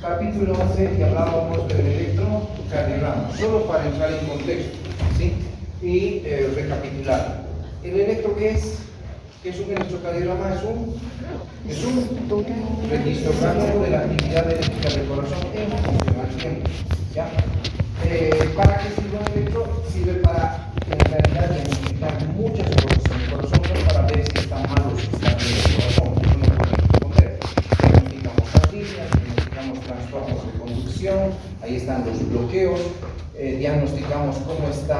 capítulo 11 y hablábamos del electrocardiograma, solo para entrar en contexto, ¿sí? Y recapitular. ¿El electro qué es? ¿Qué es un electrocardiograma? Es un registro gráfico de la actividad eléctrica del corazón en función al tiempo, ¿ya? ¿Para qué sirve un electro? Sirve para, en realidad, diagnosticar muchas cosas en el corazón, no para ver si está mal o si está bien el corazón. Eso no podemos responder. Diagnosticamos arritmias, diagnosticamos trastornos de conducción, ahí están los bloqueos, diagnosticamos cómo está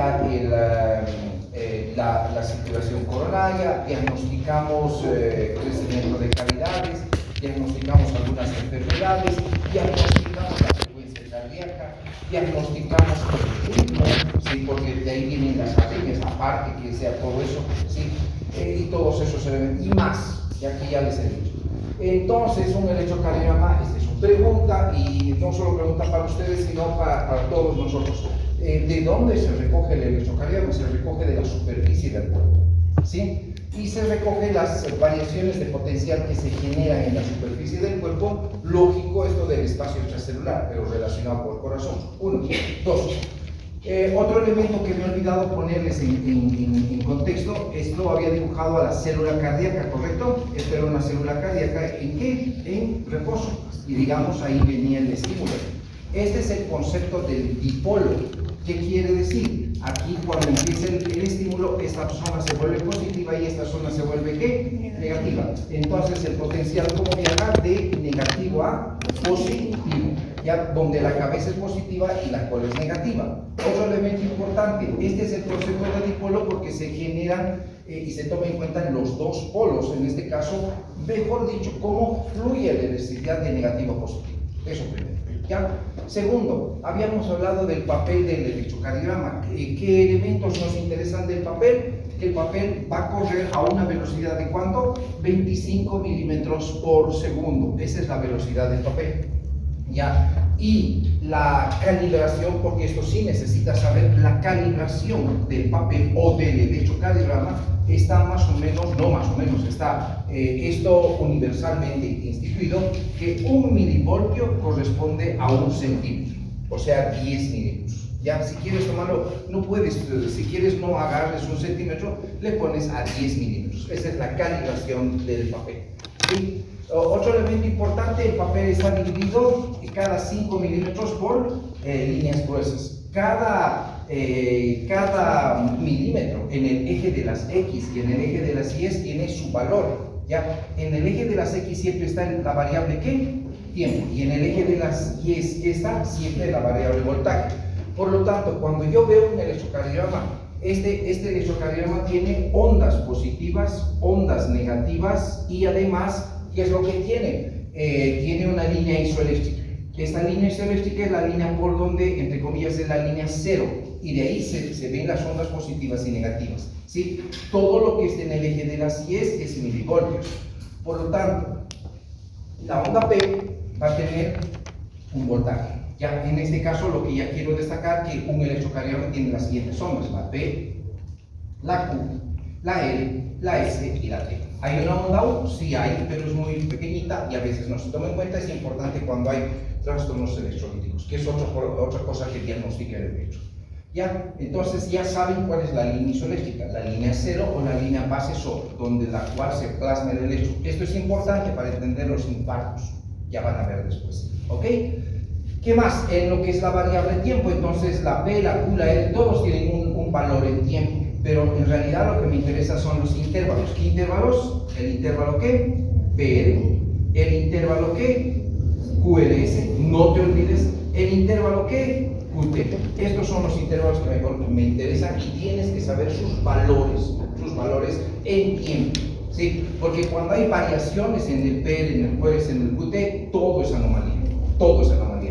la circulación coronaria, diagnosticamos crecimiento de cavidades, diagnosticamos algunas enfermedades, diagnosticamos la frecuencia cardíaca, diagnosticamos el ritmo, ¿sí? Porque de ahí vienen las arritmias, aparte que sea todo eso, ¿sí? Y todos esos elementos, y más, y aquí ya les he dicho. Entonces, un electrocardiograma, esta es su pregunta, y no solo pregunta para ustedes, sino para todos nosotros. ¿De dónde se recoge el electrocardiograma? Se recoge de la superficie del cuerpo, ¿sí? Y se recoge las variaciones de potencial que se generan en la superficie del cuerpo, lógico esto del espacio extracelular, pero relacionado con el corazón. Uno. Dos. Otro elemento que me he olvidado ponerles en contexto, esto había dibujado a la célula cardíaca, ¿correcto? Esta era una célula cardíaca, ¿en qué? En reposo, y digamos ahí venía el estímulo. Este es el concepto del dipolo. ¿Qué quiere decir? Aquí cuando empieza el estímulo, esta zona se vuelve positiva y esta zona se vuelve ¿qué? Negativa. Entonces el potencial, ¿cómo viaja? De negativo a positivo, ya donde la cabeza es positiva y la cola es negativa. Otro elemento importante, este es el concepto de dipolo porque se generan y se toma en cuenta los dos polos, en este caso, mejor dicho, cómo fluye la electricidad de negativo a positivo. Eso primero. ¿Ya? Segundo, habíamos hablado del papel del electrocardiograma. ¿Qué elementos nos interesan del papel? El papel va a correr a una velocidad de ¿cuánto? 25 milímetros por segundo. Esa es la velocidad del papel. ¿Ya? Y la calibración, porque esto sí necesita saber, la calibración del papel o del electrocardiograma está más o menos, no más o menos, está esto universalmente instituido, que 1 milivoltio corresponde a 1 centímetro, o sea, 10 milímetros. Ya, si quieres tomarlo, no puedes, si quieres no agarres 1 centímetro, le pones a 10 milímetros. Esa es la calibración del papel. ¿Sí? Otro elemento importante, el papel está dividido cada 5 milímetros por líneas gruesas. Cada milímetro en el eje de las X y en el eje de las Y tiene su valor, ¿ya? En el eje de las X siempre está la variable ¿qué? Tiempo, y en el eje de las Y está siempre la variable voltaje. Por lo tanto, cuando yo veo un electrocardiograma, este electrocardiograma tiene ondas positivas, ondas negativas y además, ¿qué es lo que tiene? Tiene una línea isoeléctrica. Esta línea isoeléctrica es la línea por donde, entre comillas, es la línea cero, y de ahí se ven las ondas positivas y negativas, ¿sí? Todo lo que esté en el eje de las Y es milivoltios. Por lo tanto, la onda P va a tener un voltaje. Ya en este caso, lo que ya quiero destacar que un electrocardiograma tiene las siguientes ondas: la P, la Q, la L, la S y la T. ¿Hay una onda U? Sí hay, pero es muy pequeñita y a veces no se toma en cuenta. Es importante cuando hay trastornos electrolíticos, que es otra cosa que diagnostica el electro. ¿Ya? Entonces ya saben cuál es la línea isoeléctrica, la línea cero o la línea base sobre, donde la cual se plasma el electro. Esto es importante para entender los infartos, ya van a ver después, ¿ok? ¿Qué más? En lo que es la variable tiempo, entonces la P, la Q, la L, todos tienen un valor en tiempo, pero en realidad lo que me interesa son los intervalos. ¿Qué intervalos? El intervalo ¿qué? PL, el intervalo ¿qué? QRS, no te olvides, el intervalo ¿qué? QT. Estos son los intervalos que me interesan y tienes que saber sus valores en tiempo, ¿sí? Porque cuando hay variaciones en el PL, en el QRS, en el QT, todo es anomalía,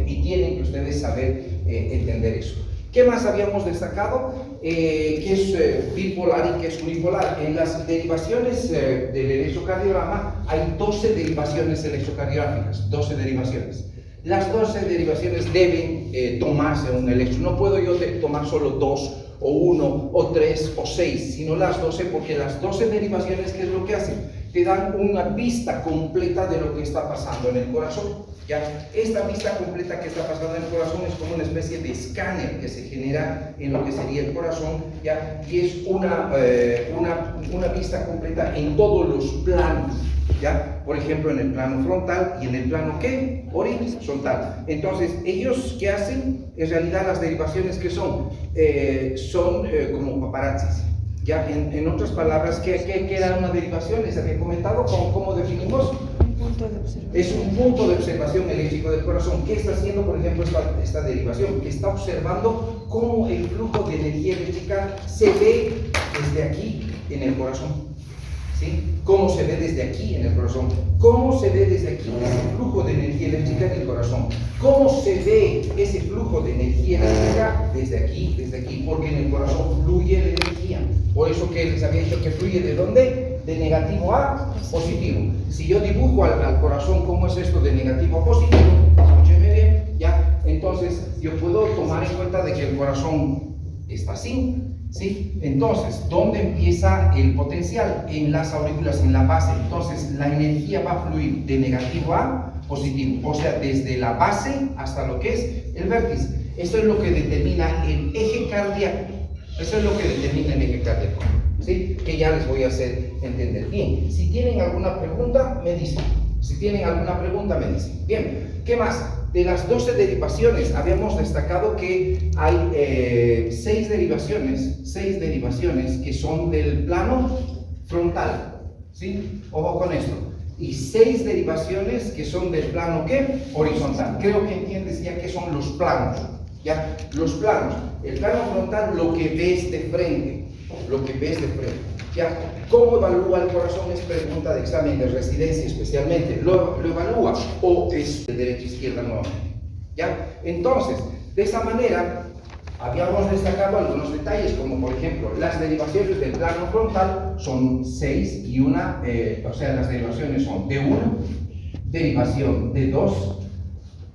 y tienen que ustedes saber entender eso. ¿Qué más habíamos destacado? Que es bipolar y que es unipolar. En las derivaciones del electrocardiograma hay 12 derivaciones electrocardiográficas, 12 derivaciones. Las 12 derivaciones deben tomarse un electro. No puedo yo tomar solo 2 o 1 o 3 o 6, sino las 12, porque las 12 derivaciones, ¿qué es lo que hacen? Te dan una vista completa de lo que está pasando en el corazón. ¿Ya? Esta vista completa que está pasando en el corazón es como una especie de escáner que se genera en lo que sería el corazón, ¿ya? Y es una vista completa en todos los planos, ¿ya? Por ejemplo, en el plano frontal y en el plano, ¿qué? Horizontal. Entonces, ellos, ¿qué hacen? En realidad, las derivaciones que son como paparazzis. Ya, en otras palabras, ¿qué era una derivación? Les había comentado cómo definimos. Es un punto de observación eléctrico del corazón. ¿Qué está haciendo, por ejemplo, esta derivación? Que está observando cómo el flujo de energía eléctrica se ve desde aquí en el corazón. ¿Sí? ¿Cómo se ve desde aquí en el corazón? ¿Cómo se ve desde aquí ese flujo de energía eléctrica en el corazón? ¿Cómo se ve ese flujo de energía eléctrica desde aquí? Porque en el corazón fluye la energía. Por eso que les había dicho que fluye ¿de dónde? De negativo a positivo. Si yo dibujo al corazón cómo es esto de negativo a positivo, escúcheme bien, ya, entonces yo puedo tomar en cuenta de que el corazón está así. ¿Sí? Entonces, ¿dónde empieza el potencial? En las aurículas, en la base. Entonces, la energía va a fluir de negativo a positivo, o sea, desde la base hasta lo que es el vértice. Esto es lo que determina el eje cardíaco. Eso es lo que determina el eje cardíaco, ¿sí? Que ya les voy a hacer entender. Bien, si tienen alguna pregunta, me dicen. Bien, ¿qué más? De las 12 derivaciones, habíamos destacado que hay 6 derivaciones que son del plano frontal, ¿sí? Ojo con esto. Y 6 derivaciones que son del plano, ¿qué? Horizontal. Creo que entiendes ya qué son los planos, ¿ya? Los planos. El plano frontal, lo que ves de frente, ¿ya? ¿Cómo evalúa el corazón? Es pregunta de examen de residencia especialmente. ¿Lo evalúa o es de derecha a izquierda nuevamente? ¿Ya? Entonces, de esa manera, habíamos destacado algunos detalles, como por ejemplo, las derivaciones del plano frontal son 6 y las derivaciones son de 1, derivación de 2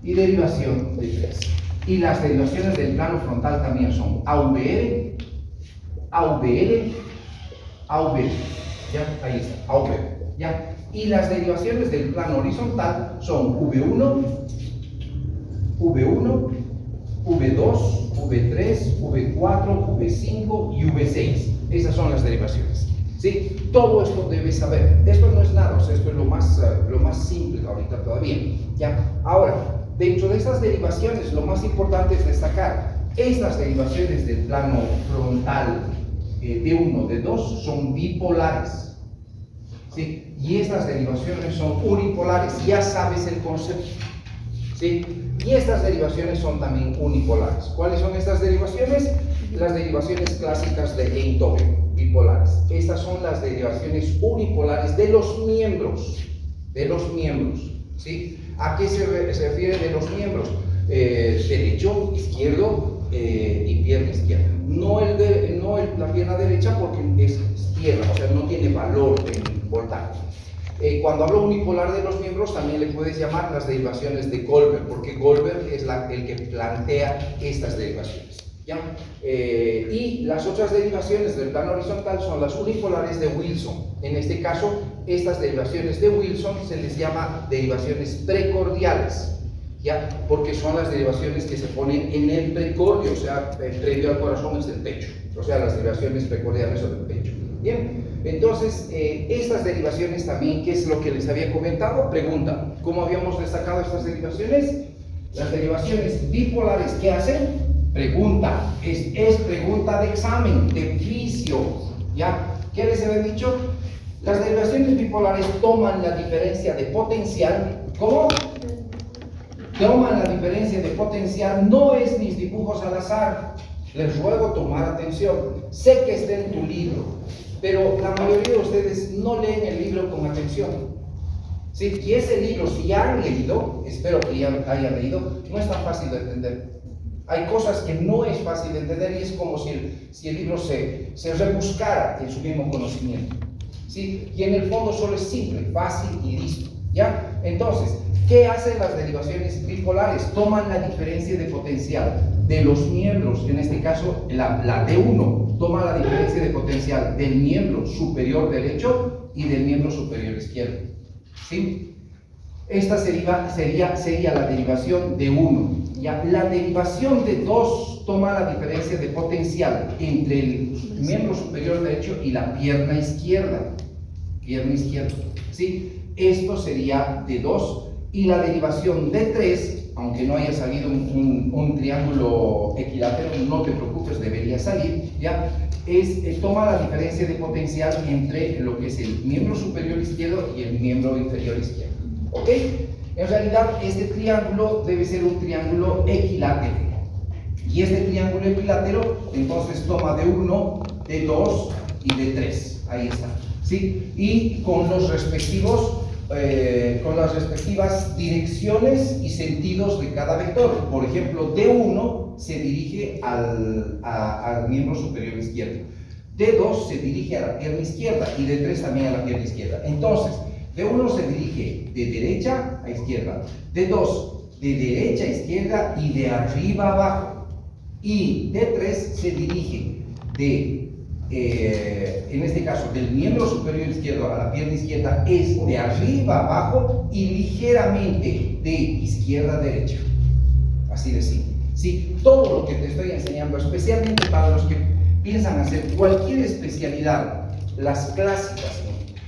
y derivación de 3. Y las derivaciones del plano frontal también son AVR, AVL, AV, ¿ya? Ahí está, AV, ¿ya? Y las derivaciones del plano horizontal son V1, V2, V3, V4, V5 y V6. Esas son las derivaciones, ¿sí? Todo esto debes saber. Esto no es nada, o sea, esto es lo más simple ahorita todavía, ¿ya? Ahora, dentro de estas derivaciones, lo más importante es destacar, estas derivaciones del plano frontal de 1, de 2 son bipolares, ¿sí? Y estas derivaciones son unipolares, ya sabes el concepto, ¿sí? Y estas derivaciones son también unipolares. ¿Cuáles son estas derivaciones? Las derivaciones clásicas de Einthoven, bipolares. Estas son las derivaciones unipolares de los miembros, ¿sí? ¿A qué se refiere de los miembros? Derecho, izquierdo, y pierna izquierda. No la pierna derecha porque es izquierda, o sea, no tiene valor en voltaje. Cuando hablo unipolar de los miembros, también le puedes llamar las derivaciones de Goldberg, porque Goldberg es el que plantea estas derivaciones, ¿ya? Y las otras derivaciones del plano horizontal son las unipolares de Wilson. En este caso, estas derivaciones de Wilson se les llama derivaciones precordiales, ¿ya? Porque son las derivaciones que se ponen en el precordio, o sea, previo al corazón es el pecho, o sea, las derivaciones precordiales son el pecho. Bien, entonces, estas derivaciones también, ¿qué es lo que les había comentado? Pregunta, ¿cómo habíamos destacado estas derivaciones? Las derivaciones bipolares, ¿qué hacen? Pregunta, es pregunta de examen, de oficio, ¿ya? ¿Qué les había dicho? Las derivaciones bipolares toman la diferencia de potencial, ¿cómo? Toman la diferencia de potencial, no es mis dibujos al azar. Les ruego tomar atención. Sé que está en tu libro, pero la mayoría de ustedes no leen el libro con atención. ¿Sí? Y ese libro, si ya han leído, espero que ya hayan leído, no es tan fácil de entender. Hay cosas que no es fácil de entender y es como si el libro se rebuscara en su mismo conocimiento. ¿Sí? Y en el fondo solo es simple, fácil y listo. ¿Ya? Entonces, ¿qué hacen las derivaciones bipolares? Toman la diferencia de potencial de los miembros, en este caso la D1, toma la diferencia de potencial del miembro superior derecho y del miembro superior izquierdo. ¿Sí? Esta sería la derivación de 1. ¿Ya? La derivación de 2 toma la diferencia de potencial entre el miembro superior derecho y la pierna izquierda. ¿Sí? Esto sería de 2. Y la derivación de 3, aunque no haya salido un triángulo equilátero, no te preocupes, debería salir, ¿ya? Toma la diferencia de potencial entre lo que es el miembro superior izquierdo y el miembro inferior izquierdo. ¿Ok? En realidad, este triángulo debe ser un triángulo equilátero. Y este triángulo equilátero, entonces, toma de 1, de 2 y de 3. Ahí está. ¿Sí? Y con las respectivas direcciones y sentidos de cada vector. Por ejemplo, D1 se dirige al miembro superior izquierdo. D2 se dirige a la pierna izquierda y D3 también a la pierna izquierda. Entonces, D1 se dirige de derecha a izquierda, D2 de derecha a izquierda y de arriba a abajo. Y D3 se dirige en este caso, del miembro superior izquierdo a la pierna izquierda es de arriba a abajo y ligeramente de izquierda a derecha. Así de simple. Sí, todo lo que te estoy enseñando, especialmente para los que piensan hacer cualquier especialidad, las clásicas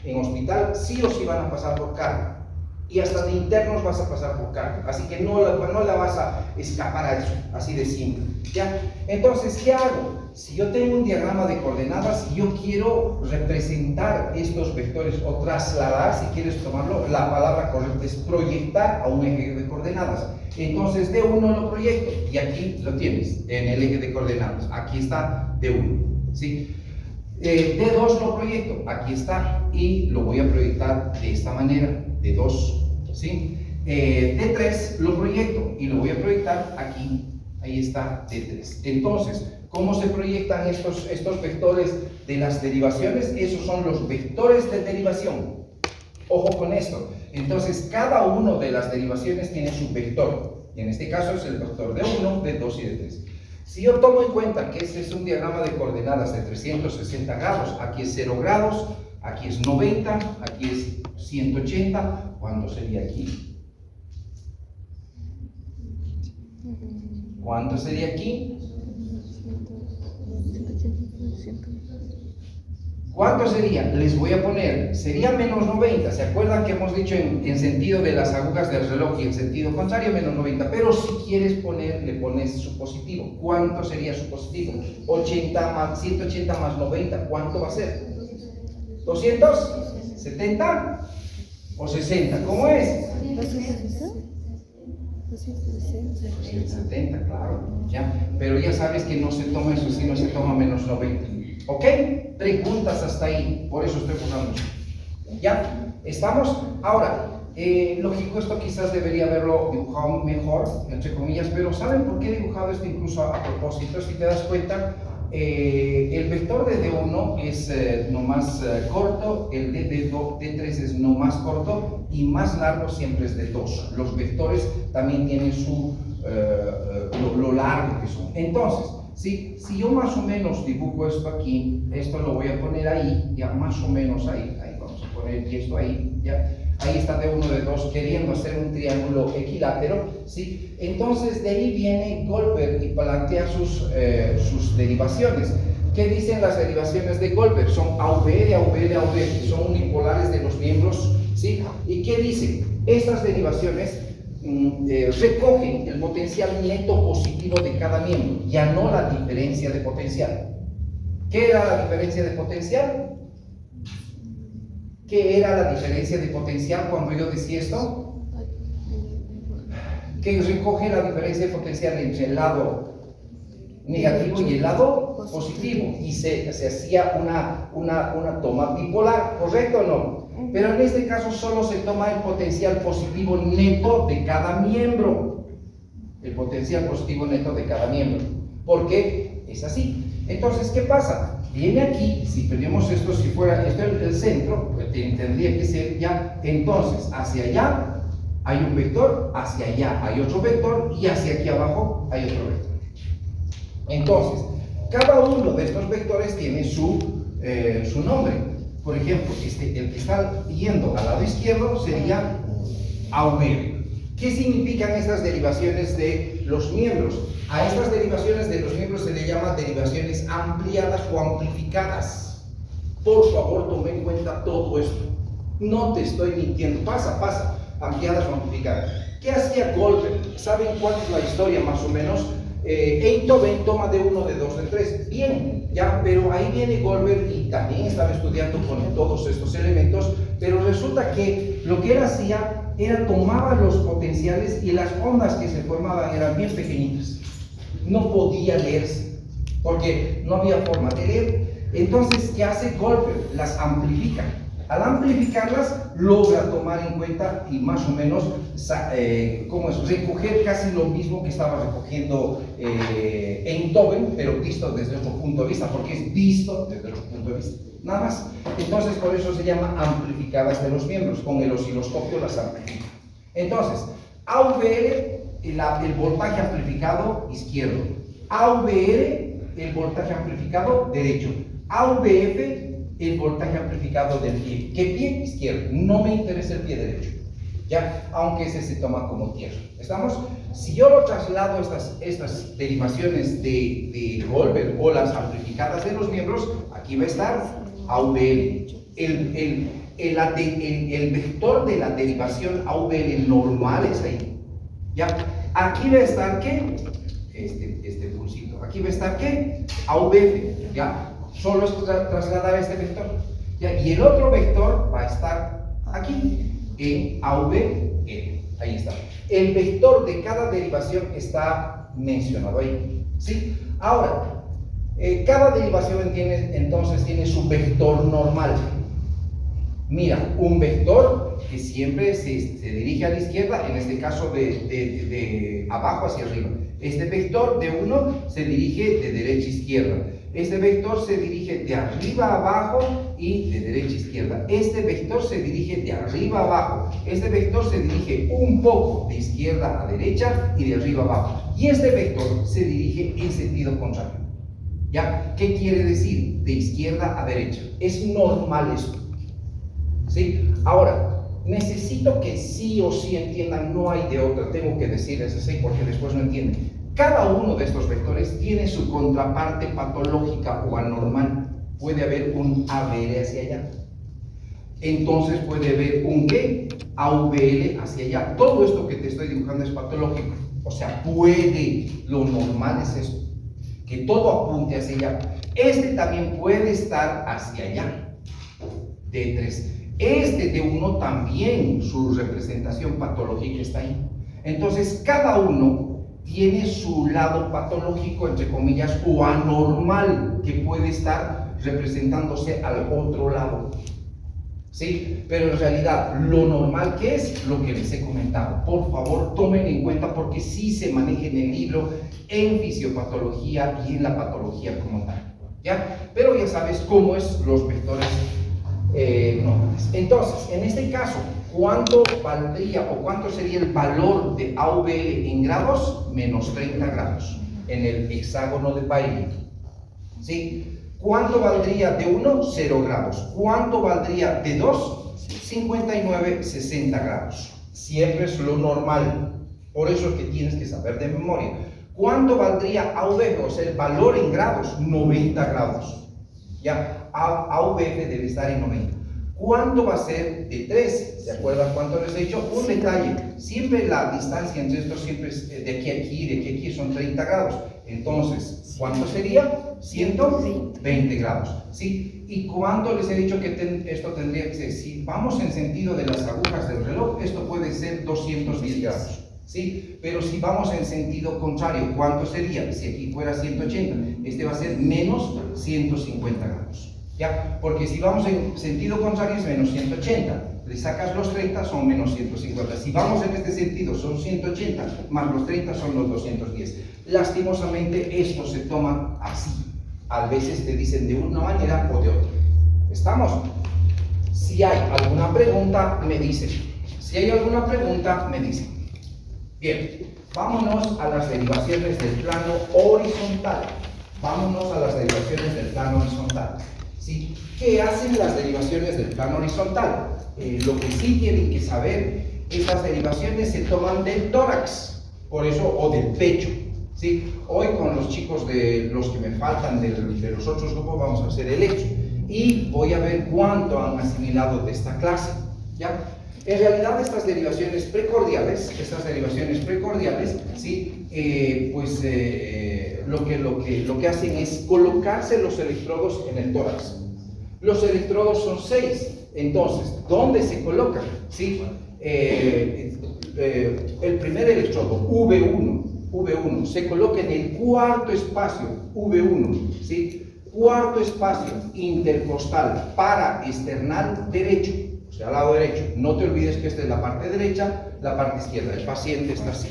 en hospital, sí o sí van a pasar por carga. Y hasta de internos vas a pasar por carga. Así que no la vas a escapar a eso, así de simple. ¿Ya? Entonces, ¿qué hago? Si yo tengo un diagrama de coordenadas y yo quiero representar estos vectores o trasladar, si quieres tomarlo, la palabra correcta es proyectar a un eje de coordenadas. Entonces D1 lo proyecto y aquí lo tienes en el eje de coordenadas. Aquí está D1. ¿Sí? D2 lo proyecto, aquí está, y lo voy a proyectar de esta manera, D2. ¿Sí? D3 lo proyecto y lo voy a proyectar aquí. Ahí está D3. Entonces, ¿cómo se proyectan estos vectores de las derivaciones? Esos son los vectores de derivación. Ojo con esto. Entonces, cada uno de las derivaciones tiene su vector. Y en este caso es el vector de 1, de 2 y de 3. Si yo tomo en cuenta que este es un diagrama de coordenadas de 360 grados, aquí es 0 grados, aquí es 90, aquí es 180, ¿cuánto sería aquí? ¿Cuánto sería aquí? ¿Cuánto sería? Les voy a poner, sería menos 90. ¿Se acuerdan que hemos dicho en sentido de las agujas del reloj y en sentido contrario menos 90? Pero si quieres poner, le pones su positivo. ¿Cuánto sería su positivo? 180 más 90, ¿cuánto va a ser? ¿200? ¿70? ¿O 60? ¿Cómo es? 270, claro, ya. Pero ya sabes que no se toma eso, sino se toma menos 90. ¿Ok? Preguntas hasta ahí, por eso estoy buscando. ¿Ya? ¿Estamos? Ahora, lógico, esto quizás debería haberlo dibujado mejor, entre comillas, pero ¿saben por qué he dibujado esto incluso a propósito? Si te das cuenta, el vector de D1 es no más corto, el de D3 es no más corto y más largo siempre es de 2. Los vectores también tienen lo largo que son. Entonces, si yo más o menos dibujo esto aquí, esto lo voy a poner ahí, ya más o menos ahí vamos a poner y esto ahí, ya. Ahí está D1, D2 queriendo hacer un triángulo equilátero, ¿sí? Entonces de ahí viene Goldberg y plantea sus derivaciones. ¿Qué dicen las derivaciones de Goldberg? Son AV de AV de AV, que son unipolares de los miembros, ¿sí? ¿Y qué dicen? Estas derivaciones recogen el potencial neto positivo de cada miembro, ya no la diferencia de potencial. ¿Qué era la diferencia de potencial? ¿Qué era la diferencia de potencial cuando yo decía esto? Que recoge la diferencia de potencial entre el lado negativo y el lado positivo, y se hacía una toma bipolar, ¿correcto o no? Pero en este caso solo se toma el potencial positivo neto de cada miembro, el potencial positivo neto de cada miembro, porque es así. Entonces, ¿qué pasa? Viene aquí, si tenemos esto, si fuera esto el centro, pues tendría que ser ya, entonces hacia allá hay un vector, hacia allá hay otro vector y hacia aquí abajo hay otro vector. Entonces, cada uno de estos vectores tiene su nombre. Por ejemplo, el que está yendo al lado izquierdo sería AVL. ¿Qué significan estas derivaciones de los miembros? A estas derivaciones de los miembros se le llama derivaciones ampliadas o amplificadas. Por favor, tome en cuenta todo esto. No te estoy mintiendo. Pasa. Ampliadas o amplificadas. ¿Qué hacía Goldberg? ¿Saben cuál es la historia más o menos? Einthoven toma de 1, de 2, de 3. Bien, ya, pero ahí viene Goldberg y también estaba estudiando con todos estos elementos, pero resulta que lo que él hacía era tomaba los potenciales y las ondas que se formaban eran bien pequeñitas. No podía leerse, porque no había forma de leer. Entonces, ¿qué hace Goldberg? Las amplifica. Al amplificarlas, logra tomar en cuenta y más o menos recoger casi lo mismo que estaba recogiendo Einthoven, pero visto desde otro punto de vista, porque es visto desde otro punto de vista, nada más. Entonces, por eso se llama amplificadas de los miembros. Con el osciloscopio las amplifica. Entonces, AVL, el voltaje amplificado izquierdo, AVR, el voltaje amplificado derecho, AVF, el voltaje amplificado del pie. ¿Qué pie? Izquierdo. No me interesa el pie derecho, ¿ya? Aunque ese se toma como tierra. ¿Estamos? Si yo lo traslado estas derivaciones de Goldberg o las amplificadas de los miembros, aquí va a estar AVL. El vector de la derivación AVL normal es ahí, ¿ya? Aquí va a estar, ¿qué? Este pulsito. Aquí va a estar, ¿qué? AVF, ¿ya? Solo es trasladar este vector, ¿ya? Y el otro vector va a estar aquí, en AVL. Ahí está. El vector de cada derivación está mencionado ahí, ¿sí? Ahora, cada derivación entonces tiene su vector normal. Mira, un vector que siempre se dirige a la izquierda, en este caso de abajo hacia arriba. Este vector de 1 se dirige de derecha a izquierda. Este vector se dirige de arriba a abajo y de derecha a izquierda. Este vector se dirige de arriba a abajo. Este vector se dirige un poco de izquierda a derecha y de arriba a abajo. Y este vector se dirige en sentido contrario. ¿Ya? ¿Qué quiere decir? De izquierda a derecha. Es normal esto, ¿sí? Ahora, necesito que sí o sí entiendan, no hay de otra. Tengo que decirles así porque después no entienden. Cada uno de estos vectores tiene su contraparte patológica o anormal. Puede haber un AVL hacia allá. Entonces puede haber un ¿qué? AVL hacia allá. Todo esto que te estoy dibujando es patológico. O sea, puede, lo normal es esto, que todo apunte hacia allá. Este también puede estar hacia allá, D3. Este D1 también, su representación patológica está ahí. Entonces, cada uno tiene su lado patológico, entre comillas, o anormal, que puede estar representándose al otro lado, ¿sí? Pero en realidad, lo normal que es lo que les he comentado. Por favor, tomen en cuenta porque sí se maneja en el libro, en fisiopatología y en la patología como tal, ¿ya? Pero ya sabes cómo es los vectores normales. Entonces, en este caso, ¿cuánto valdría o cuánto sería el valor de AVL en grados? Menos 30 grados en el hexágono de Bailey, ¿sí? ¿Cuánto valdría de 1? 0 grados. ¿Cuánto valdría de 2? 59, 60 grados. Siempre es lo normal. Por eso es que tienes que saber de memoria. ¿Cuánto valdría AVF? O sea, el valor en grados, 90 grados. Ya, AVF debe estar en 90. ¿Cuánto va a ser de 3? ¿Se acuerdan cuánto les he dicho? Un detalle, siempre la distancia entre estos siempre es de aquí a aquí, de aquí a aquí son 30 grados. Entonces, ¿cuánto sería? 120 grados, ¿sí? ¿Y cuánto les he dicho que esto tendría que ser? Si vamos en sentido de las agujas del reloj, esto puede ser 210 grados, ¿sí? Pero si vamos en sentido contrario, ¿cuánto sería? Si aquí fuera 180, este va a ser menos 150 grados. ¿Ya? Porque si vamos en sentido contrario es menos 180, le sacas los 30 son menos 150. Si vamos en este sentido son 180, más los 30 son los 210. Lastimosamente esto se toma así. A veces te dicen de una manera o de otra. ¿Estamos? Si hay alguna pregunta, me dicen. Si hay alguna pregunta, me dicen. Bien, vámonos a las derivaciones del plano horizontal. Vámonos a las derivaciones del plano horizontal. ¿Sí? ¿Qué hacen las derivaciones del plano horizontal? Lo que sí tienen que saber Estas derivaciones se toman del tórax, por eso, o del pecho, ¿sí? Hoy con los chicos de los que me faltan de los otros grupos vamos a hacer electro y voy a ver cuánto han asimilado de esta clase, ¿ya? En realidad estas derivaciones precordiales, ¿sí? Lo que hacen es colocarse los electrodos en el tórax. Los electrodos son 6, entonces, ¿dónde se colocan? ¿Sí? El primer electrodo, V1, se coloca en el cuarto espacio, V1, ¿sí? Cuarto espacio intercostal paraesternal derecho, o sea, al lado derecho. No te olvides que esta es la parte derecha, la parte izquierda. El paciente está así,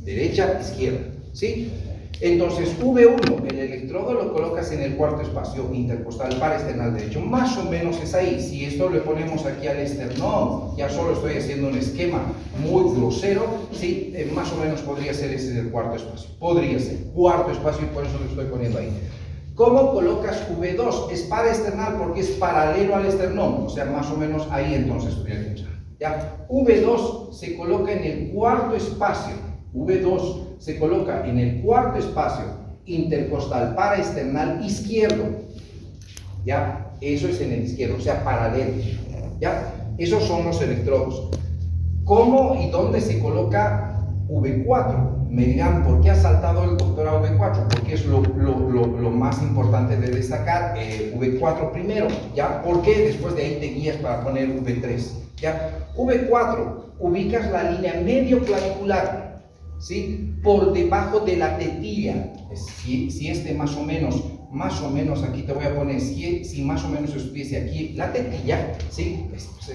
derecha, izquierda, ¿sí? Entonces, V1, el electrodo lo colocas en el cuarto espacio intercostal paraesternal derecho. Más o menos es ahí. Si esto le ponemos aquí al esternón, ya solo estoy haciendo un esquema muy grosero, ¿sí? Más o menos podría ser ese del cuarto espacio. Podría ser cuarto espacio y por eso lo estoy poniendo ahí. ¿Cómo colocas V2? Es paraesternal porque es paralelo al esternón. O sea, más o menos ahí entonces podría pensar. ¿Ya? V2 se coloca en el cuarto espacio. V2 se coloca en el cuarto espacio intercostal paraesternal izquierdo, ¿ya? Eso es en el izquierdo, o sea, paralelo, ¿ya? Esos son los electrodos. ¿Cómo y dónde se coloca V4? Me dirán, ¿por qué ha saltado el doctor a V4? Porque es lo más importante de destacar, V4 primero, ¿ya? Porque después de ahí te guías para poner V3, ¿ya? V4, ubicas la línea medio clavicular, ¿sí? Por debajo de la tetilla. Si este más o menos aquí te voy a poner, si más o menos estuviese aquí la tetilla, ¿sí?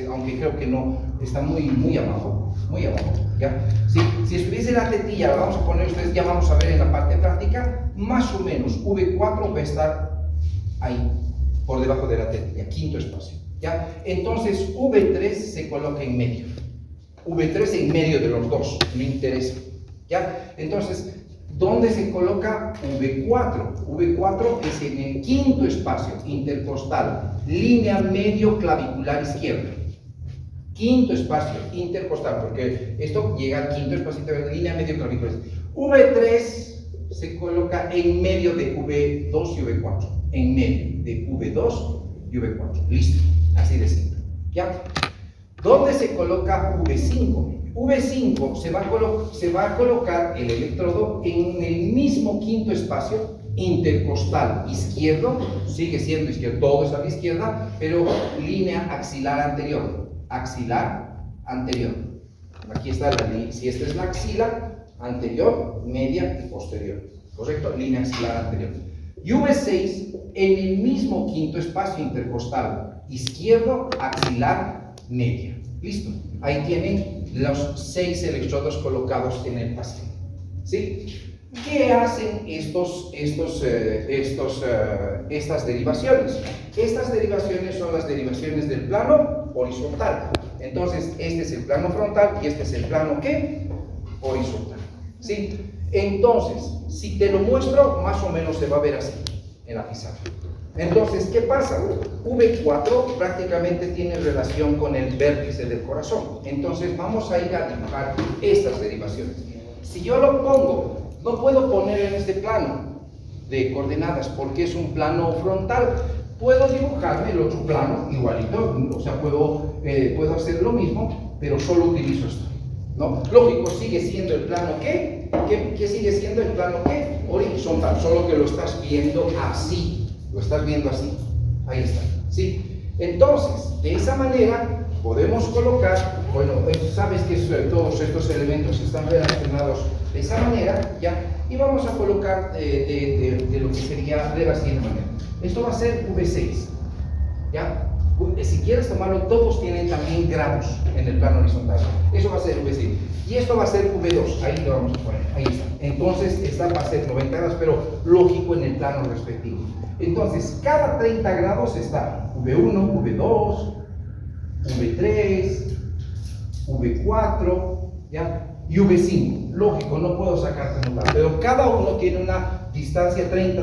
Aunque creo que no, está muy abajo, ¿ya? ¿Sí? Si estuviese la tetilla, la vamos a poner, ustedes ya vamos a ver en la parte práctica, más o menos V4 va a estar ahí, por debajo de la tetilla, quinto espacio, ¿ya? Entonces V3 se coloca en medio, V3 en medio de los dos, me interesa, ¿ya? Entonces, ¿dónde se coloca V4? V4 es en el quinto espacio intercostal, línea medio clavicular izquierda. Quinto espacio intercostal, porque esto llega al quinto espacio de línea medio clavicular. V3 se coloca en medio de V2 y V4. En medio de V2 y V4. Listo, así de simple, ¿ya? ¿Dónde se coloca V5? V5 se va a colocar el electrodo en el mismo quinto espacio intercostal izquierdo, sigue siendo izquierdo, todo es a la izquierda, pero línea axilar anterior, aquí está la línea, si esta es la axila, anterior, media y posterior, correcto, línea axilar anterior. Y V6 en el mismo quinto espacio intercostal izquierdo, axilar, media. Listo, ahí tienen los 6 electrodos colocados en el paciente, ¿sí? ¿Qué hacen estas derivaciones? Estas derivaciones son las derivaciones del plano horizontal. Entonces, este es el plano frontal y este es el plano, ¿qué? Horizontal, ¿sí? Entonces, si te lo muestro, más o menos se va a ver así en la pizarra. Entonces, ¿qué pasa? V4 prácticamente tiene relación con el vértice del corazón. Entonces, vamos a ir a dibujar estas derivaciones. Si yo lo pongo, no puedo poner en este plano de coordenadas porque es un plano frontal. Puedo dibujarme el otro plano igualito, o sea, puedo hacer lo mismo, pero solo utilizo esto, ¿no? Lógico, sigue siendo el plano ¿qué? ¿Qué sigue siendo el plano qué? Horizontal, solo que lo estás viendo así. Lo estás viendo así, ahí está, ¿sí? Entonces, de esa manera podemos colocar, bueno, sabes que todos estos elementos están relacionados de esa manera, ¿ya? Y vamos a colocar de lo que sería de la siguiente manera. Esto va a ser V6, ¿ya? Si quieres tomarlo, todos tienen también grados en el plano horizontal. Eso va a ser V6. Y esto va a ser V2, ahí lo vamos a poner, ahí está. Entonces, esta va a ser 90 grados, pero lógico en el plano respectivo. Entonces, cada 30 grados está V1, V2, V3, V4, ¿ya? Y V5. Lógico, no puedo sacar como tal, pero cada uno tiene una distancia 30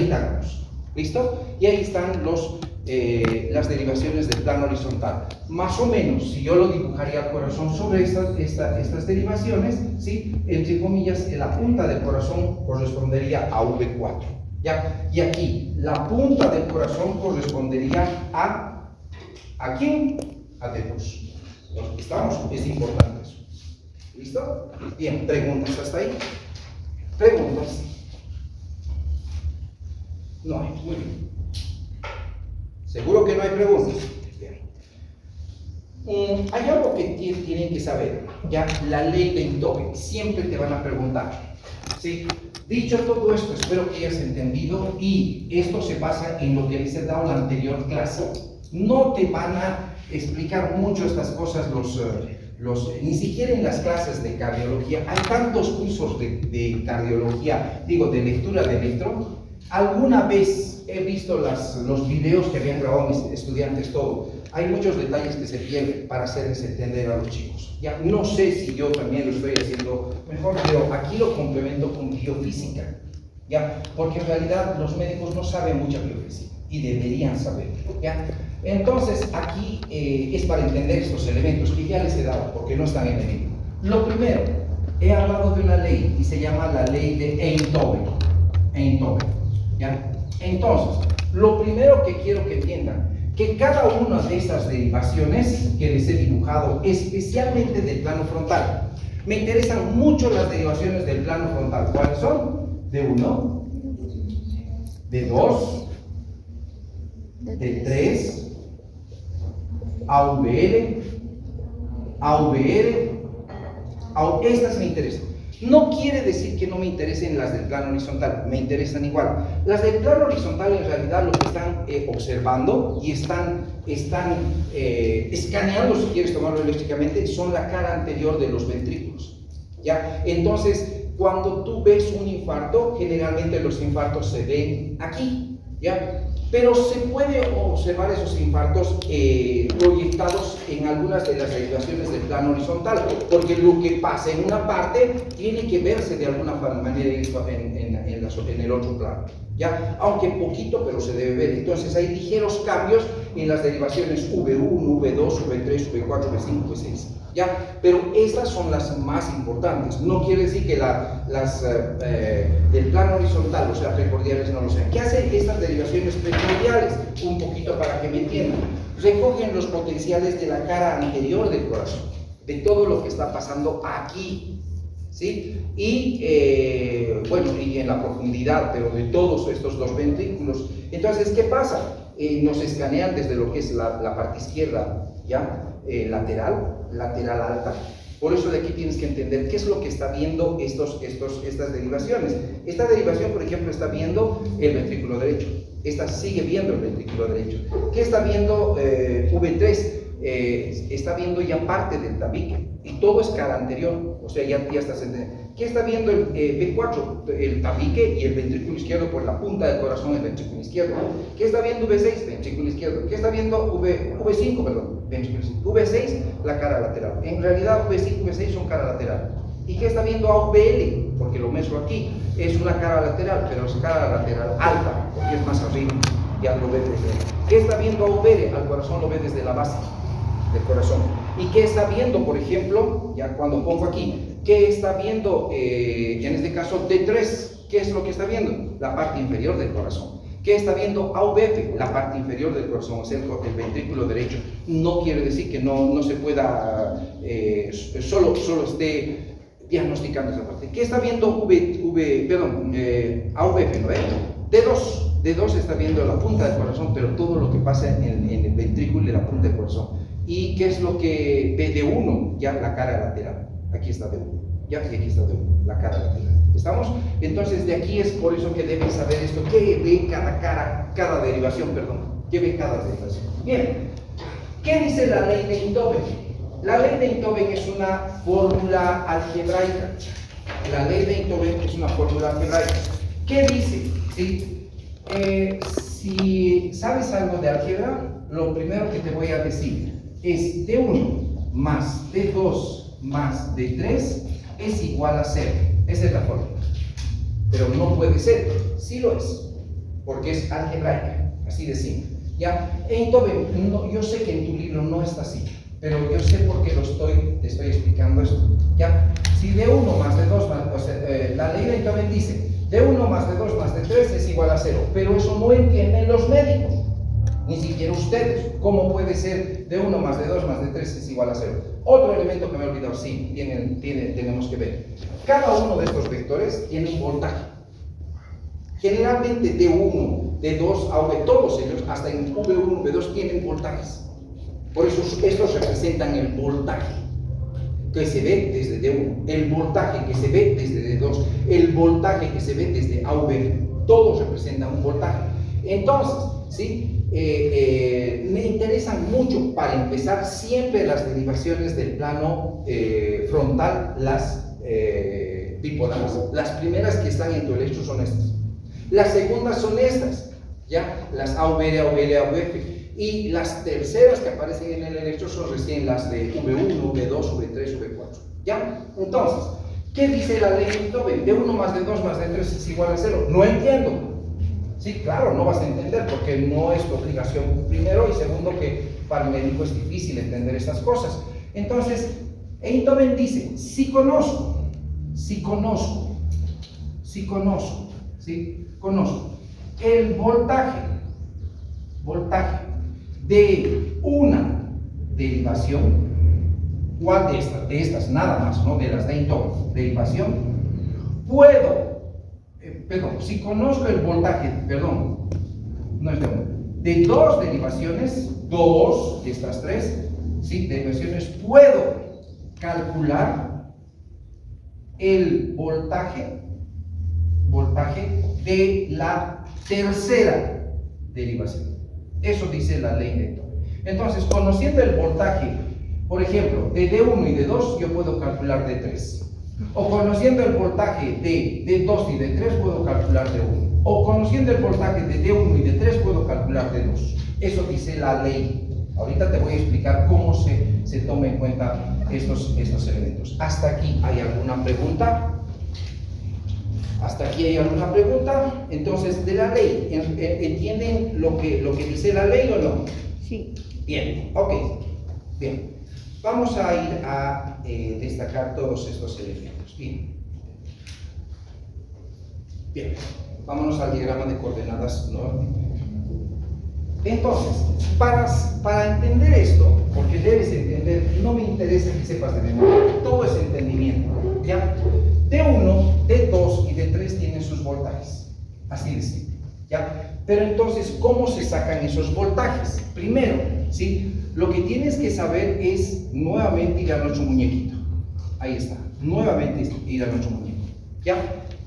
grados. ¿Listo? Y ahí están las derivaciones del plano horizontal. Más o menos, si yo lo dibujaría al corazón sobre estas derivaciones, ¿sí? Entre comillas, la punta del corazón correspondería a V4. ¿Ya? Y aquí, la punta del corazón correspondería ¿a quién? A D2. ¿Estamos? Es importante eso. ¿Listo? Bien, preguntas hasta ahí. ¿Preguntas? No hay. Muy bien. ¿Seguro que no hay preguntas? Bien. Hay algo que tienen que saber. Ya, la ley de Einthoven. Siempre te van a preguntar. ¿Sí? Dicho todo esto, espero que hayas entendido, y esto se basa en lo que les he dado en la anterior clase. No te van a explicar mucho estas cosas ni siquiera en las clases de cardiología. Hay tantos cursos de cardiología, de lectura de electro. Alguna vez he visto los videos que habían grabado mis estudiantes, todo. Hay muchos detalles que se pierden para hacerles entender a los chicos. Ya no sé si yo también lo estoy haciendo mejor, pero aquí lo complemento con biofísica, ¿ya? Porque en realidad los médicos no saben mucha biofísica y deberían saber, ¿ya? Entonces aquí es para entender estos elementos que ya les he dado, porque no están en el libro. Lo primero, he hablado de una ley y se llama la ley de Einthoven. ¿Ya? Entonces, lo primero que quiero que entiendan, que cada una de estas derivaciones que les he dibujado, especialmente del plano frontal, me interesan mucho las derivaciones del plano frontal. ¿Cuáles son? D1, D2, D3, AVR, estas me interesan. No quiere decir que no me interesen las del plano horizontal, me interesan igual. Las del plano horizontal en realidad lo que están observando y están escaneando, si quieres tomarlo eléctricamente, son la cara anterior de los ventrículos, ¿ya? Entonces, cuando tú ves un infarto, generalmente los infartos se ven aquí, ¿ya? Pero se puede observar esos infartos proyectados en algunas de las derivaciones del plano horizontal, porque lo que pasa en una parte tiene que verse de alguna manera en el otro plano, ¿ya? Aunque poquito, pero se debe ver. Entonces hay ligeros cambios en las derivaciones V1, V2, V3, V4, V5, V6, ¿ya? Pero estas son las más importantes. No quiere decir que las del plano horizontal, o sea, precordiales, no lo sean. ¿Qué hacen estas derivaciones precordiales? Un poquito para que me entiendan. Recogen los potenciales de la cara anterior del corazón, de todo lo que está pasando aquí, ¿sí? Y bueno, y en la profundidad, pero de todos estos dos ventrículos. Entonces, ¿qué pasa? Nos escanean desde lo que es la parte izquierda, ¿ya? Lateral alta. Por eso de aquí tienes que entender qué es lo que está viendo estas derivaciones. Esta derivación, por ejemplo, está viendo el ventrículo derecho. Esta sigue viendo el ventrículo derecho. ¿Qué está viendo V3? Está viendo ya parte del tabique. Y todo es cara anterior. O sea, ya estás entendiendo. ¿Qué está viendo el V4? El tabique y el ventrículo izquierdo, por la punta del corazón, el ventrículo izquierdo. ¿Qué está viendo V6? Ventrículo izquierdo. ¿Qué está viendo V5? Perdón. V6, la cara lateral. En realidad V5 y V6 son cara lateral. ¿Y qué está viendo AVL? Porque lo meso aquí. Es una cara lateral, pero es cara lateral alta, porque es más arriba. Ya lo ve desde. ¿Qué está viendo AVL? Al corazón lo ve desde la base del corazón. ¿Y qué está viendo, por ejemplo, ya cuando pongo aquí, qué está viendo, en este caso D3? ¿Qué es lo que está viendo? La parte inferior del corazón. ¿Qué está viendo AVF? La parte inferior del corazón, o sea, el ventrículo derecho. No quiere decir que no se pueda, solo esté diagnosticando esa parte. ¿Qué está viendo AVF? ¿No es? D2 está viendo la punta del corazón, pero todo lo que pasa en el ventrículo y la punta del corazón. ¿Y qué es lo que ve D1? Ya la cara lateral. Aquí está D1. Ya, y aquí está D1, la cara lateral. ¿Estamos? Entonces, de aquí es por eso que deben saber esto. ¿Qué ve cada derivación? ¿Qué ve cada derivación? Bien. ¿Qué dice la ley de Einthoven? La ley de Einthoven es una fórmula algebraica. La ley de Einthoven es una fórmula algebraica. ¿Qué dice? ¿Sí? Si sabes algo de álgebra, lo primero que te voy a decir es D1 más D2 más D3 es igual a 0. Esa es la fórmula. Pero no puede ser. Sí lo es. porque es algebraica, así de simple, ¿ya? Entonces, yo sé que en tu libro no está así, pero yo sé por qué te estoy explicando esto, ¿ya? Si de 1 más de 2 más, o sea, la ley de Einthoven dice, de 1 más de 2 más de 3 es igual a 0, pero eso no entienden los médicos, ni siquiera ustedes. ¿Cómo puede ser de 1 más de 2 más de 3 es igual a 0? Otro elemento que me he olvidado, sí, tenemos que ver. Cada uno de estos vectores tiene un voltaje. Generalmente D1, D2, aunque todos ellos, hasta en V1, V2, tienen voltajes. Por eso estos representan el voltaje que se ve desde D1, el voltaje que se ve desde D2, el voltaje que se ve desde AV. Todos representan un voltaje. Entonces, ¿sí? Me interesan mucho, para empezar, siempre las derivaciones del plano frontal, las bipolares. Las primeras que están en tu electro son estas. Las segundas son estas, ¿ya? Las AVL, AVL, AVF. Y las terceras que aparecen en el electro son recién las de V1, V2, V3, V4, ¿ya? Entonces, ¿qué dice la ley de Einthoven? De 1 más de 2 más de 3 es igual a 0. No entiendo. Sí, claro, no vas a entender porque no es tu obligación, primero, y segundo, que para el médico es difícil entender estas cosas. Entonces, Einthoven dice, si conozco el voltaje de una derivación, ¿cuál de estas? De estas nada más, no de las de Einthoven, derivación, si conozco el voltaje, no es de dos derivaciones, dos de estas tres, ¿sí? Derivaciones, puedo calcular el voltaje de la tercera derivación. Eso dice la ley de Einthoven. Entonces, conociendo el voltaje, por ejemplo, de D1 y D2, yo puedo calcular D3. O conociendo el voltaje de D2 y D3, puedo calcular D1. O conociendo el voltaje de D1 y D3, puedo calcular D2. Eso dice la ley. Ahorita te voy a explicar cómo se toma en cuenta estos elementos. ¿Hasta aquí hay alguna pregunta? ¿Hasta aquí hay alguna pregunta? Entonces, de la ley, ¿entienden lo que dice la ley o no? Sí. Bien, ok. Bien. Vamos a ir a destacar todos estos elementos. Bien. Vámonos al diagrama de coordenadas nuevamente. Entonces, para entender esto, porque debes entender, no me interesa que sepas de memoria, todo es entendimiento, ¿ya? D1, D2 y D3 tienen sus voltajes, así de simple, ¿ya? Pero entonces, ¿cómo se sacan esos voltajes? Primero, ¿sí? Lo que tienes que saber es nuevamente ir a nuestro muñequito, ahí está, nuevamente ir a nuestro muñeco, ¿ya?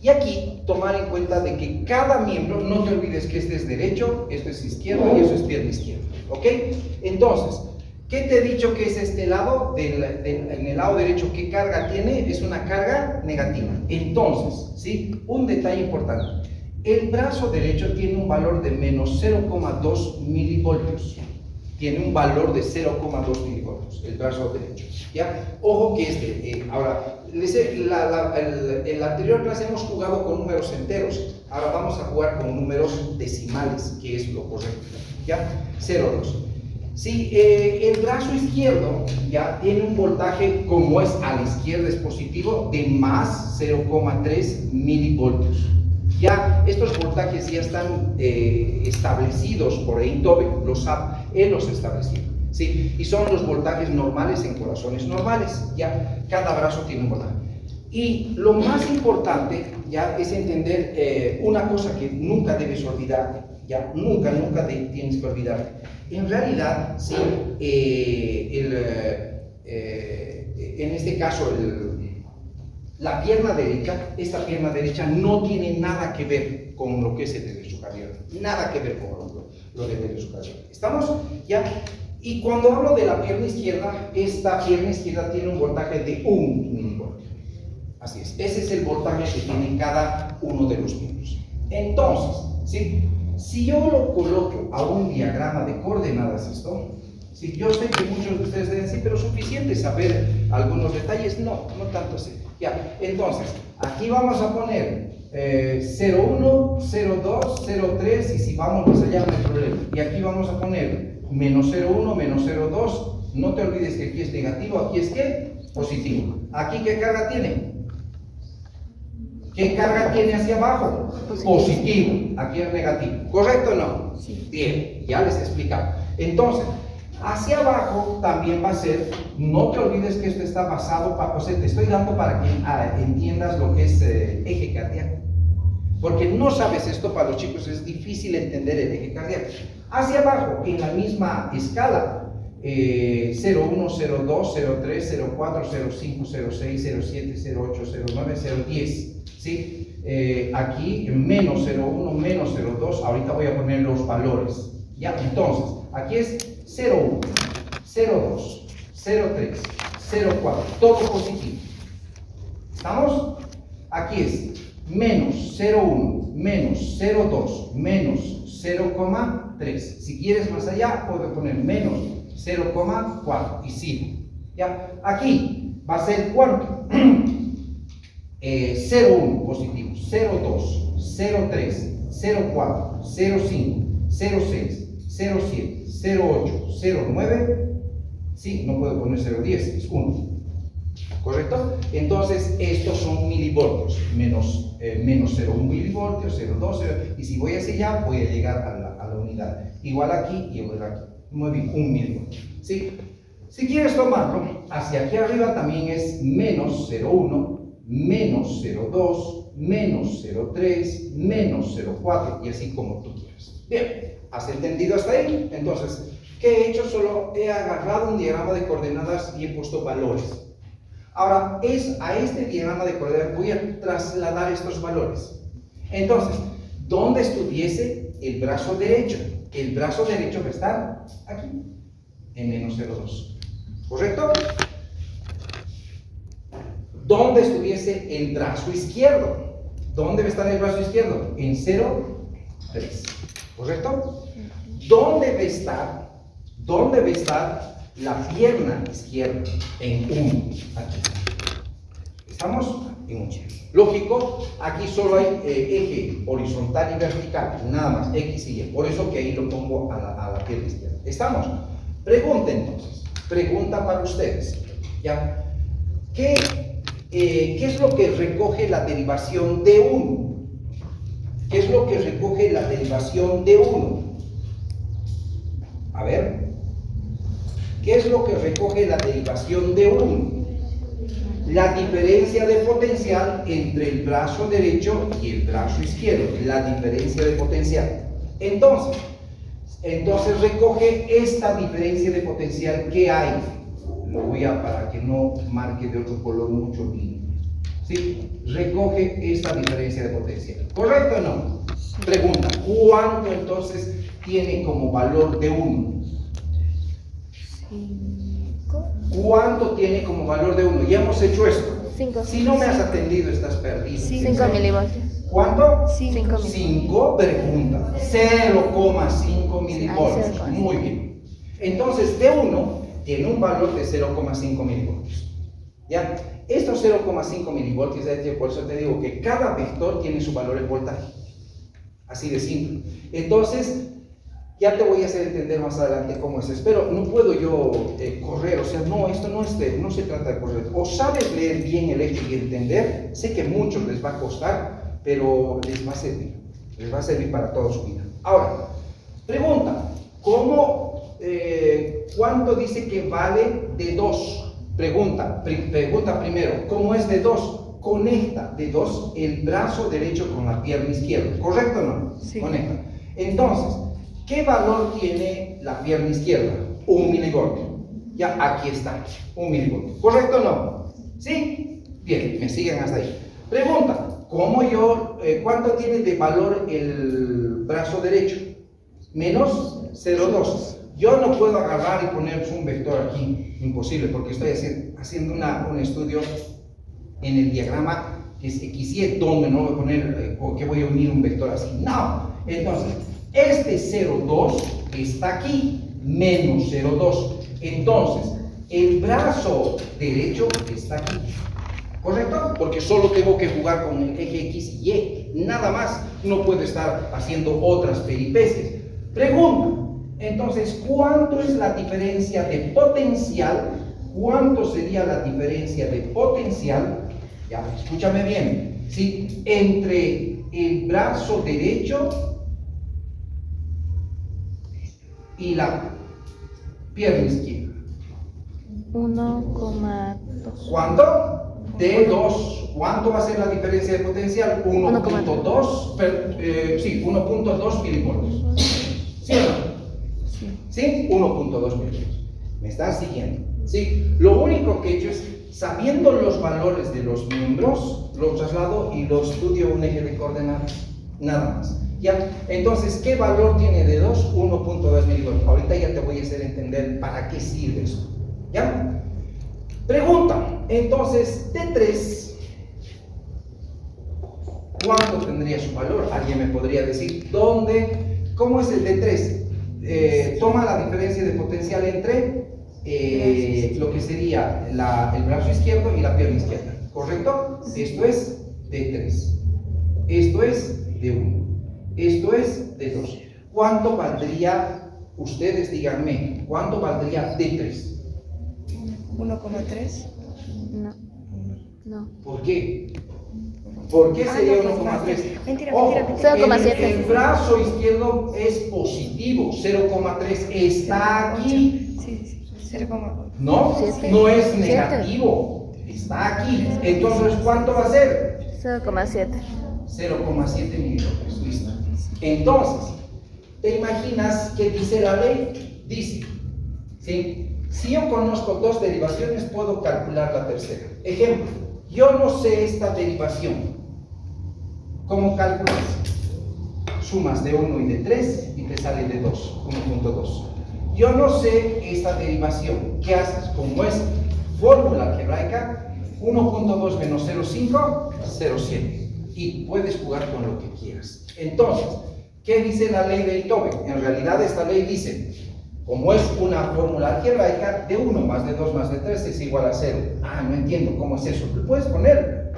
Y aquí tomar en cuenta de que cada miembro, no te olvides que este es derecho, esto es izquierdo y eso es pierna izquierda, ¿ok? Entonces, ¿qué te he dicho que es este lado? En el lado derecho, ¿qué carga tiene? Es una carga negativa. Entonces, ¿sí? Un detalle importante. El brazo derecho tiene un valor de menos 0,2 milivoltios. Tiene un valor de 0,2 milivoltios, el brazo derecho, ¿ya? Ojo que ahora, en la anterior clase hemos jugado con números enteros, ahora vamos a jugar con números decimales, que es lo correcto, ¿ya? 0,2. Si el brazo izquierdo ya tiene un voltaje, como es a la izquierda es positivo, de más 0,3 milivoltios. Ya estos voltajes ya están establecidos por Einthoven, él los establecido, ¿sí? Y son los voltajes normales en corazones normales, ya cada brazo tiene un voltaje. Y lo más importante ya es entender una cosa que nunca debes olvidarte, ya nunca tienes que olvidarte. En realidad, sí, en este caso, la pierna derecha, esta pierna derecha no tiene nada que ver con lo que es el derecho cardíaco, nada que ver con lo del derecho cardíaco. ¿Estamos? ¿Ya? Y cuando hablo de la pierna izquierda, esta pierna izquierda tiene un voltaje de 1 milivoltio. Así es, ese es el voltaje que tiene cada uno de los miembros. Entonces, ¿sí? Si yo lo coloco a un diagrama de coordenadas esto, ¿sí? Yo sé que muchos de ustedes deben decir, pero suficiente saber algunos detalles, no tanto así. Ya, entonces, aquí vamos a poner 0,1, 0,2, 0,3 y si vamos más allá no hay problema. Y aquí vamos a poner menos 0,1, menos 0,2. No te olvides que aquí es negativo, aquí es ¿qué? Positivo. ¿Aquí qué carga tiene? ¿Qué carga tiene hacia abajo? Positivo. Aquí es negativo. ¿Correcto o no? Sí. Bien, ya les he explicado. Entonces, hacia abajo también va a ser, no te olvides que esto está basado, o sea, te estoy dando para que entiendas lo que es eje cardíaco. Porque no sabes esto, para los chicos es difícil entender el eje cardíaco. Hacia abajo, en la misma escala, 0,1, 0,2, 0,3, 0,4, 0,5, 0,6, 0,7, 0,8, 0,9, 0,10. ¿Sí? Aquí menos 0,1, menos 0,2, ahorita voy a poner los valores. ¿Ya? Entonces, aquí es 0,1, 0,2, 0,3, 0,4, todo positivo. ¿Estamos? Aquí es menos 0,1, menos 0,2, menos 0,3. Si quieres más allá, puedo poner menos 0,4 y sigo. ¿Ya? Aquí va a ser ¿cuánto? 0,1 positivo, 0,2, 0,3, 0,4, 0,5, 0,6, 0,7, 0,8, 0,9. Sí, no puedo poner 0,10, es 1. ¿Correcto? Entonces, estos son milivoltios, menos 0,1 milivoltios, 0,2, 0, y si voy hacia allá, voy a llegar a la unidad. Igual aquí y igual aquí. Muy bien, 1 milivoltio. ¿Sí? Si quieres tomarlo, hacia aquí arriba también es menos 0,1, menos 0,2, menos 0,3, menos 0,4, y así como tú quieras. Bien, ¿has entendido hasta ahí? Entonces, ¿qué he hecho? Solo he agarrado un diagrama de coordenadas y he puesto valores. Ahora, a este diagrama de coordenadas voy a trasladar estos valores. Entonces, ¿dónde estuviese el brazo derecho? El brazo derecho va a estar aquí, en menos 0,2. ¿Correcto? ¿Dónde estuviese el brazo izquierdo? ¿Dónde va a estar el brazo izquierdo? En 0,3. ¿Correcto? ¿Dónde va a estar? ¿Dónde va a estar la pierna izquierda? En 1. Aquí. ¿Estamos? En 1. Lógico, aquí solo hay eje horizontal y vertical, nada más, X y Y. Por eso que ahí lo pongo a la pierna izquierda. ¿Estamos? Pregunta entonces. Pregunta para ustedes. ¿Ya? ¿Qué es lo que recoge la derivación de 1? ¿Qué es lo que recoge la derivación de 1? A ver. ¿Qué es lo que recoge la derivación de 1? La diferencia de potencial entre el brazo derecho y el brazo izquierdo. La diferencia de potencial. Entonces recoge esta diferencia de potencial que hay. Lo voy a, para que no marque de otro color mucho vino. ¿Sí? Recoge esta diferencia de potencial. ¿Correcto o no? Pregunta, ¿cuánto entonces tiene como valor de 1? 5. ¿Cuánto tiene como valor de 1? Ya hemos hecho esto. 5. Si no me has atendido, estás perdido. 5 milivoltios. ¿Cuánto? 5. 5, pregunta. 0,5 milivoltios. Ay, Muy bien. Entonces, de 1 tiene un valor de 0,5 milivoltios. ¿Ya? Estos 0,5 milivoltios, por eso te digo que cada vector tiene su valor en voltaje. Así de simple. Entonces, ya te voy a hacer entender más adelante cómo es eso. Pero no puedo yo correr, o sea, no, esto no se trata de correr. O sabes leer bien el hecho y entender, sé que a muchos les va a costar, pero les va a servir para toda su vida. Ahora, pregunta, ¿cuánto dice que vale de 2? Pregunta primero, ¿cómo es de 2? Conecta de 2 el brazo derecho con la pierna izquierda, ¿correcto o no? Sí. Conecta. Entonces, ¿qué valor tiene la pierna izquierda? 1 milivoltio. Ya, aquí está, 1 milivoltio. ¿Correcto o no? ¿Sí? Bien, me siguen hasta ahí. Pregunta, ¿cuánto tiene de valor el brazo derecho? Menos 0,2. Yo no puedo agarrar y poner un vector aquí, imposible, porque estoy haciendo un estudio en el diagrama que es XY, donde no voy a poner, o que voy a unir un vector así. No. Entonces, este 0,2 está aquí, menos 0,2. Entonces, el brazo derecho está aquí. ¿Correcto? Porque solo tengo que jugar con el eje X y Y. nada más, no puede estar haciendo otras peripecias. Pregunta, entonces, ¿cuánto es la diferencia de potencial? ¿Cuánto sería la diferencia de potencial? Ya, escúchame bien, ¿sí? Entre el brazo derecho y la pierna izquierda. 1,2. ¿Cuánto? D2. ¿Cuánto va a ser la diferencia de potencial? 1.2, sí, 1.2 milivoltios. ¿Sí o no? ¿Sí? 1.2 milivoltios. ¿Me están siguiendo? Sí. Lo único que he hecho es, sabiendo los valores de los miembros, lo traslado y lo estudio a un eje de coordenadas. Nada más. ¿Ya? Entonces, ¿qué valor tiene D2? 1.2 milivoltios. Ahorita ya te voy a hacer entender para qué sirve eso. ¿Ya? Pregunta, entonces, D3, ¿cuánto tendría su valor? ¿Alguien me podría decir dónde? ¿Cómo es el D3? Toma la diferencia de potencial entre lo que sería el brazo izquierdo y la pierna izquierda, ¿correcto? Esto es D3, esto es D1, esto es D2. ¿Cuánto valdría, ustedes díganme, cuánto valdría D3? 1,3. No. ¿Por qué? ¿Por qué sería 1,3? Mentira, Ojo, mentira. 0,7. el brazo izquierdo es positivo, 0,3 está aquí. Sí, 0,8. No, 7. no es negativo, está aquí. Entonces, ¿cuánto va a ser? 0,7. 0,7 milivoltios, listo. Entonces, ¿te imaginas qué dice la ley? Dice, ¿sí? Si yo conozco dos derivaciones, puedo calcular la tercera. Ejemplo, yo no sé esta derivación. ¿Cómo calculas? Sumas de 1 y de 3 y te sale de 2, 1.2. Yo no sé esta derivación. ¿Qué haces? Como es fórmula algebraica, 1.2 menos 0.5, 0.7. Y puedes jugar con lo que quieras. Entonces, ¿qué dice la ley de Itobe? En realidad esta ley dice, como es una fórmula algebraica, de 1 más de 2 más de 3 es igual a 0. Ah, no entiendo cómo es eso. Puedes poner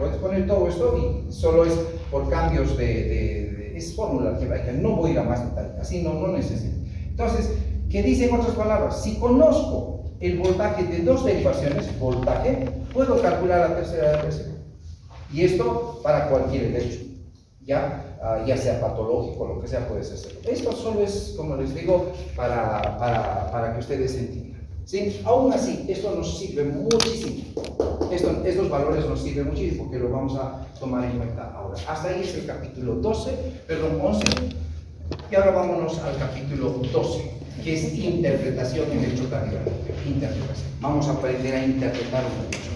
todo esto y solo es por cambios es fórmula algebraica. No voy a ir a más detalle, así no necesito. Entonces, ¿qué dice en otras palabras? Si conozco el voltaje de dos derivaciones, voltaje, puedo calcular la tercera de la tercera. Y esto para cualquier hecho, ya sea patológico, lo que sea, puedes hacerlo. Esto solo es, como les digo, para que ustedes entiendan. ¿Sí? Aún así, esto nos sirve muchísimo. Estos valores nos sirven muchísimo porque lo vamos a tomar en cuenta ahora. Hasta ahí es el capítulo 11. Y ahora vámonos al capítulo 12, que es interpretación en electrocardiografía. Interpretación. Vamos a aprender a interpretar un hecho.